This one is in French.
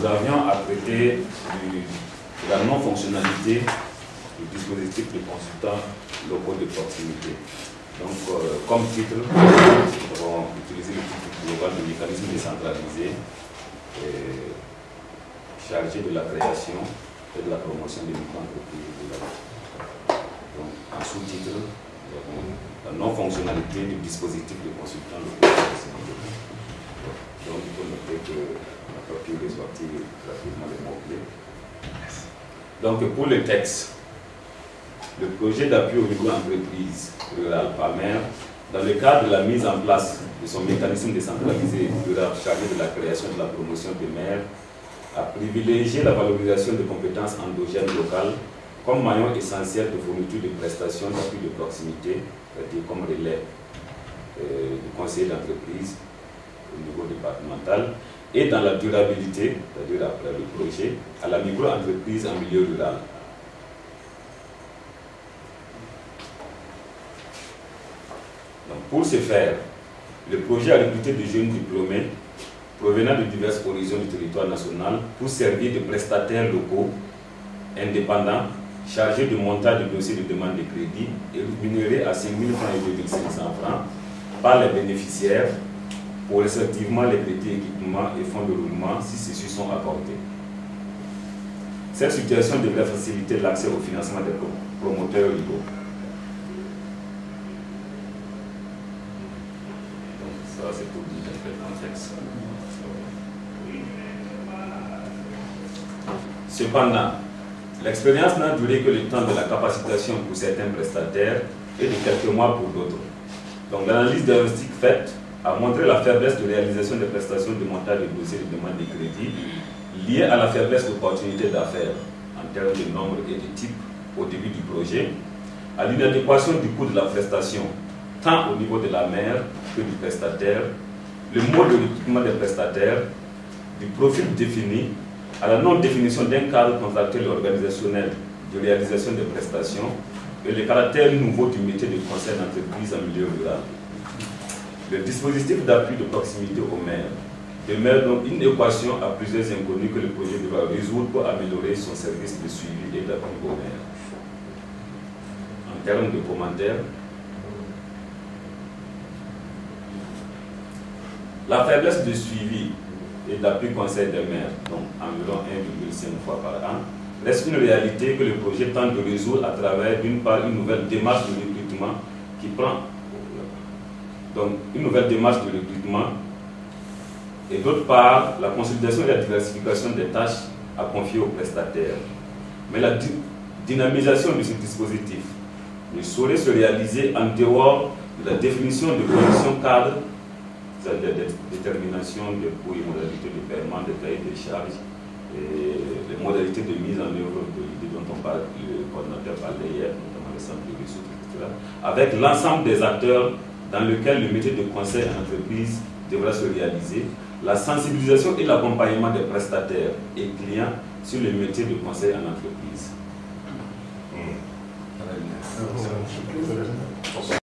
avions à traiter de la non-fonctionnalité du dispositif de consultants locaux de proximité. Donc, comme titre, nous avons utilisé le titre global du mécanisme décentralisé chargé de la création et de la promotion des micro-entreprises. Donc, en sous-titre, nous avons la non-fonctionnalité du dispositif de consultants locaux de proximité. Donc, il faut noter que la capture est sortie rapidement les mots-clés. Donc, pour le texte, le projet d'appui aux micro-entreprises rurales PAMER, dans le cadre de la mise en place de son mécanisme décentralisé rural chargé de la création et de la promotion des maires, a privilégié la valorisation des compétences endogènes locales comme maillon essentiel de fourniture de prestations d'appui de proximité, c'est-à-dire comme relais du conseiller d'entreprise au niveau départemental, et dans la durabilité, c'est-à-dire après le projet, à la micro-entreprise en milieu rural. Donc, pour ce faire, le projet a recruté de jeunes diplômés provenant de divers horizons du territoire national pour servir de prestataires locaux indépendants chargés de montage de dossiers de demande de crédit et rémunérés à 5 000 francs et 2 500 francs par les bénéficiaires pour respectivement les crédits, équipements et fonds de roulement si ceux-ci sont accordés. Cette situation devrait faciliter l'accès au financement des promoteurs locaux. Donc ça c'est pour dire un peu le contexte. Cependant, l'expérience n'a duré que le temps de la capacitation pour certains prestataires et de quelques mois pour d'autres. Donc l'analyse diagnostique faite a montré la faiblesse de réalisation des prestations de montage de dossiers de demande de crédit liée à la faiblesse d'opportunités d'affaires en termes de nombre et de type au début du projet, à l'inadéquation du coût de la prestation tant au niveau de la mère que du prestataire, le mode de recrutement des prestataires, du profil défini, à la non-définition d'un cadre contractuel et organisationnel de réalisation des prestations et le caractère nouveau du métier de conseil d'entreprise en milieu rural. Le dispositif d'appui de proximité au maire demeure donc une équation à plusieurs inconnus que le projet devra résoudre pour améliorer son service de suivi et d'appui au maire. En termes de commentaires, la faiblesse de suivi et d'appui conseil des maires, donc environ 1,5 fois par an, reste une réalité que le projet tente de résoudre à travers d'une part une nouvelle démarche de recrutement qui prend et d'autre part la consolidation et la diversification des tâches à confier aux prestataires. Mais la dynamisation de ce dispositif ne saurait se réaliser en dehors de la définition de conditions cadres, c'est-à-dire de détermination des coûts et modalités de paiement, des cahiers de charges, et les modalités de mise en œuvre de l'idée dont on parle, le coordinateur parlait hier, notamment le centre de ressources, etc., avec l'ensemble des acteurs dans lequel le métier de conseil en entreprise devra se réaliser, la sensibilisation et l'accompagnement des prestataires et clients sur le métier de conseil en entreprise.